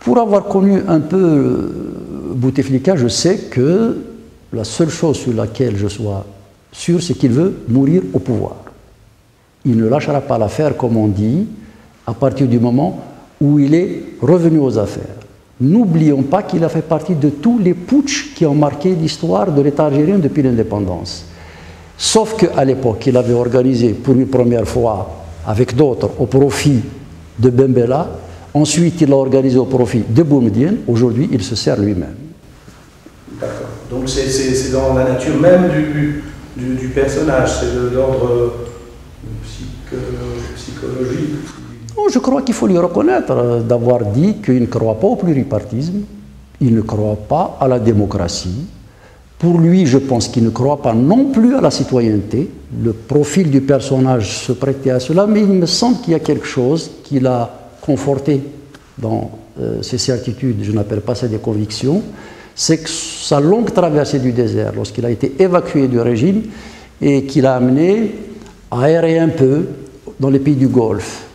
Pour avoir connu un peu Bouteflika, je sais que la seule chose sur laquelle je sois sûr, c'est qu'il veut mourir au pouvoir. Il ne lâchera pas l'affaire, comme on dit, à partir du moment où il est revenu aux affaires. N'oublions pas qu'il a fait partie de tous les putschs qui ont marqué l'histoire de l'État algérien depuis l'indépendance. Sauf qu'à l'époque, il avait organisé pour une première fois, avec d'autres, au profit de Ben Bella. Ensuite, il l'a organisé au profit de Boumediene. Aujourd'hui, il se sert lui-même. D'accord. Donc c'est dans la nature même du personnage, c'est de l'ordre psychologique. Je crois qu'il faut lui reconnaître d'avoir dit qu'il ne croit pas au pluripartisme, il ne croit pas à la démocratie. Pour lui, je pense qu'il ne croit pas non plus à la citoyenneté. Le profil du personnage se prêtait à cela, mais il me semble qu'il y a quelque chose qui l'a conforté dans ses certitudes, je n'appelle pas ça des convictions, c'est que sa longue traversée du désert, lorsqu'il a été évacué du régime et qu'il a amené à errer un peu dans les pays du Golfe,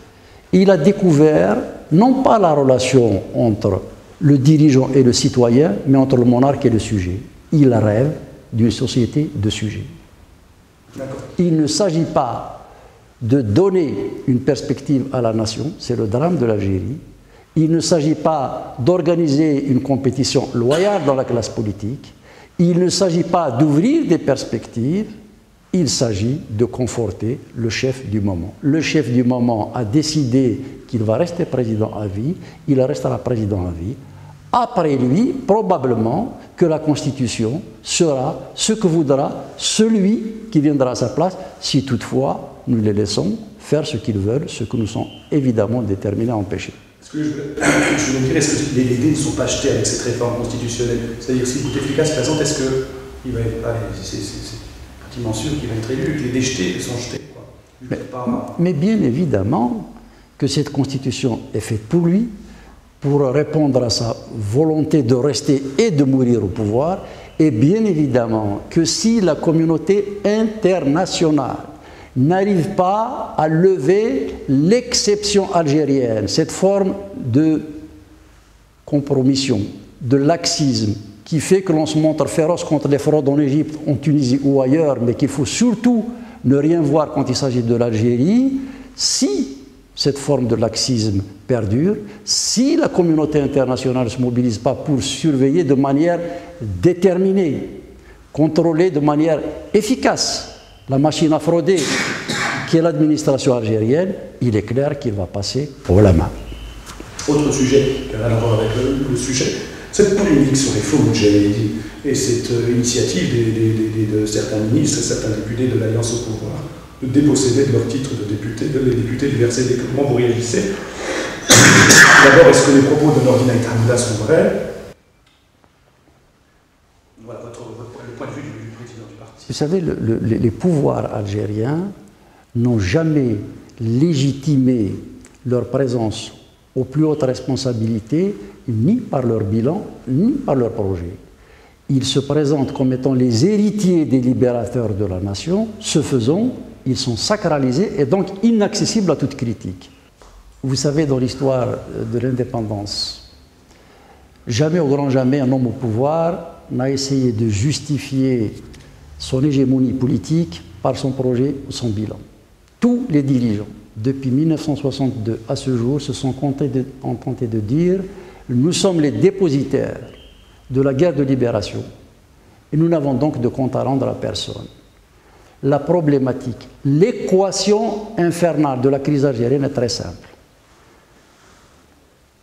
il a découvert non pas la relation entre le dirigeant et le citoyen, mais entre le monarque et le sujet. Il rêve d'une société de sujets. Il ne s'agit pas de donner une perspective à la nation, c'est le drame de l'Algérie. Il ne s'agit pas d'organiser une compétition loyale dans la classe politique. Il ne s'agit pas d'ouvrir des perspectives. Il s'agit de conforter le chef du moment. Le chef du moment a décidé qu'il va rester président à vie. Il restera président à vie. Après lui, probablement que la Constitution sera ce que voudra celui qui viendra à sa place, si toutefois nous les laissons faire ce qu'ils veulent, ce que nous sommes évidemment déterminés à empêcher. Est-ce que je veux dire, est-ce que les dés ne sont pas achetés avec cette réforme constitutionnelle? C'est-à-dire, si Bouteflika se présente, est-ce qu'il va être... c'est pratiquement sûr qu'il va être élu, que les dés sont jetés, quoi. Mais bien évidemment que cette Constitution est faite pour lui, pour répondre à sa volonté de rester et de mourir au pouvoir, et bien évidemment que si la communauté internationale n'arrive pas à lever l'exception algérienne, cette forme de compromission, de laxisme, qui fait que l'on se montre féroce contre les fraudes en Égypte, en Tunisie ou ailleurs, mais qu'il faut surtout ne rien voir quand il s'agit de l'Algérie, si cette forme de laxisme perdure, si la communauté internationale ne se mobilise pas pour surveiller de manière déterminée, contrôler de manière efficace la machine à frauder qui est l'administration algérienne, il est clair qu'il va passer au lama. Autre sujet qui a rien à voir avec le sujet, cette polémique sur les faux moudjahidines et cette initiative de certains ministres et certains députés de l'Alliance au pouvoir de déposséder de leur titre de député, les députés du verset des comment vous réagissez. D'abord, est-ce que les propos de Nordina et Hamida sont vrais? Voilà le point de vue du président du parti. Vous savez, les pouvoirs algériens n'ont jamais légitimé leur présence aux plus hautes responsabilités, ni par leur bilan, ni par leur projet. Ils se présentent comme étant les héritiers des libérateurs de la nation. Ce faisant, ils sont sacralisés et donc inaccessibles à toute critique. Vous savez, dans l'histoire de l'indépendance, jamais au grand jamais un homme au pouvoir n'a essayé de justifier son hégémonie politique par son projet ou son bilan. Tous les dirigeants, depuis 1962 à ce jour, se sont contentés de dire « nous sommes les dépositaires de la guerre de libération et nous n'avons donc de compte à rendre à personne ». La problématique, l'équation infernale de la crise algérienne est très simple.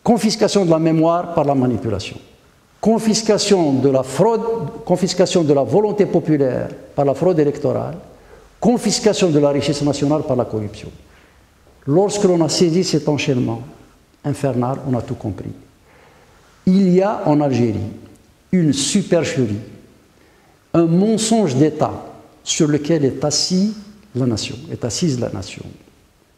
Confiscation de la mémoire par la manipulation. Confiscation de la fraude, confiscation de la volonté populaire par la fraude électorale. Confiscation de la richesse nationale par la corruption. Lorsque l'on a saisi cet enchaînement infernal, on a tout compris. Il y a en Algérie une supercherie, un mensonge d'État sur lequel est assise la nation.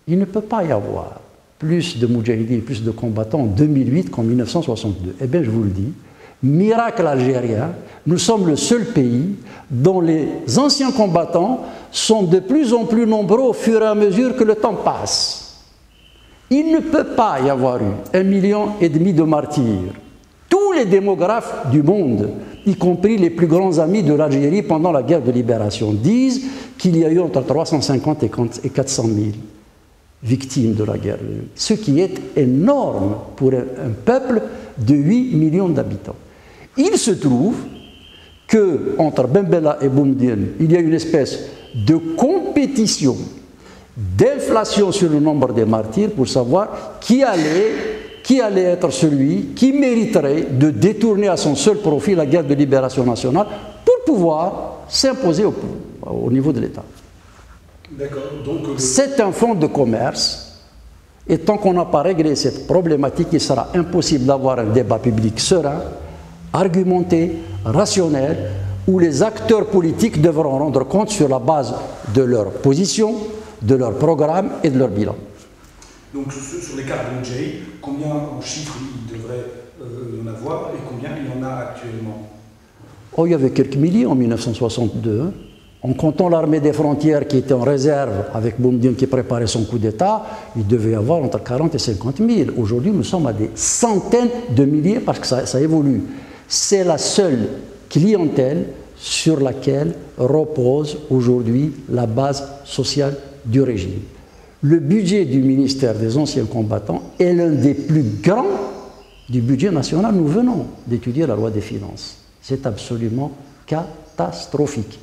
Il ne peut pas y avoir plus de moudjahidines, plus de combattants en 2008 qu'en 1962. Eh bien, je vous le dis, miracle algérien, nous sommes le seul pays dont les anciens combattants sont de plus en plus nombreux au fur et à mesure que le temps passe. Il ne peut pas y avoir eu 1,5 million de martyrs. Tous les démographes du monde, y compris les plus grands amis de l'Algérie pendant la guerre de libération, disent qu'il y a eu entre 350 et 400 000 victimes de la guerre, ce qui est énorme pour un peuple de 8 millions d'habitants. Il se trouve qu'entre Ben Bella et Boumedienne, il y a une espèce de compétition, d'inflation sur le nombre des martyrs pour savoir qui allait être celui qui mériterait de détourner à son seul profit la guerre de libération nationale pour pouvoir s'imposer au niveau de l'État. C'est un fonds de commerce, et tant qu'on n'a pas réglé cette problématique, il sera impossible d'avoir un débat public serein, argumenté, rationnel, où les acteurs politiques devront rendre compte sur la base de leur position, de leur programme et de leur bilan. Donc sur les cartes de Moudjahid, combien en chiffres il devrait y en avoir et combien il y en a actuellement? Oh, il y avait quelques milliers en 1962. Hein. En comptant l'armée des frontières qui était en réserve avec Boumedienne qui préparait son coup d'État, il devait y avoir entre 40 et 50 000. Aujourd'hui, nous sommes à des centaines de milliers parce que ça évolue. C'est la seule clientèle sur laquelle repose aujourd'hui la base sociale du régime. Le budget du ministère des anciens combattants est l'un des plus grands du budget national. Nous venons d'étudier la loi des finances. C'est absolument catastrophique.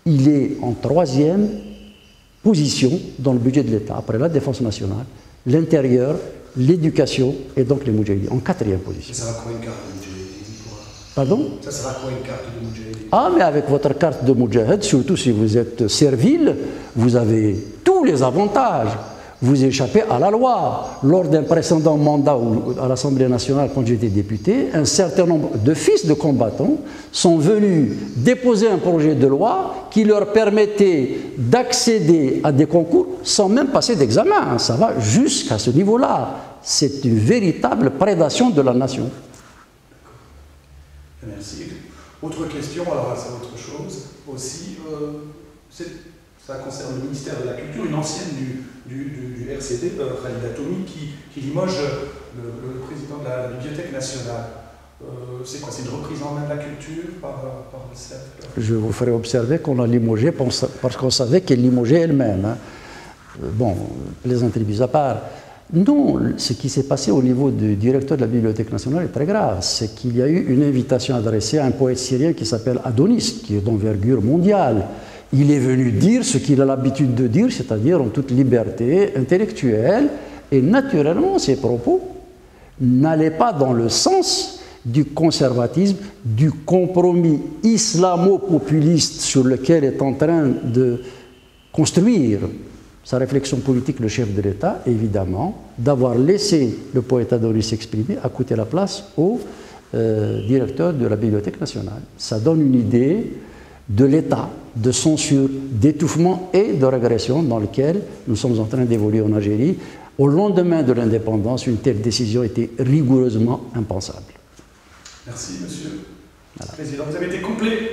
Il est en 3e position dans le budget de l'État, après la défense nationale, l'intérieur, l'éducation et donc les Moudjahidines, en 4e position. Ça sera quoi une carte de Moudjahid? Pardon? Ça sera quoi une carte de Moudjahid? Ah, mais avec votre carte de Moudjahid, surtout si vous êtes servile, vous avez tous les avantages. Vous échappez à la loi. Lors d'un précédent mandat à l'Assemblée nationale, quand j'étais député, un certain nombre de fils de combattants sont venus déposer un projet de loi qui leur permettait d'accéder à des concours sans même passer d'examen. Ça va jusqu'à ce niveau-là. C'est une véritable prédation de la nation. Merci. Autre question, alors c'est autre chose aussi. Ça concerne le ministère de la Culture, une ancienne du RCD, Khalida Toumi, qui limoge le président de la Bibliothèque nationale. C'est quoi? C'est une reprise en main de la culture par le CEF? Je vous ferai observer qu'on a limogé parce qu'on savait qu'elle limogeait elle-même. Hein. Bon, plaisanterie mise à part. Non, ce qui s'est passé au niveau du directeur de la Bibliothèque nationale est très grave. C'est qu'il y a eu une invitation adressée à un poète syrien qui s'appelle Adonis, qui est d'envergure mondiale. Il est venu dire ce qu'il a l'habitude de dire, c'est-à-dire en toute liberté intellectuelle, et naturellement, ses propos n'allaient pas dans le sens du conservatisme, du compromis islamo-populiste sur lequel est en train de construire sa réflexion politique le chef de l'État, évidemment, d'avoir laissé le poète Adonis s'exprimer, a coûté la place au directeur de la Bibliothèque nationale. Ça donne une idée de l'état de censure, d'étouffement et de régression dans lequel nous sommes en train d'évoluer en Algérie. Au lendemain de l'indépendance, une telle décision était rigoureusement impensable. Merci, Monsieur le Président. Vous avez été complet.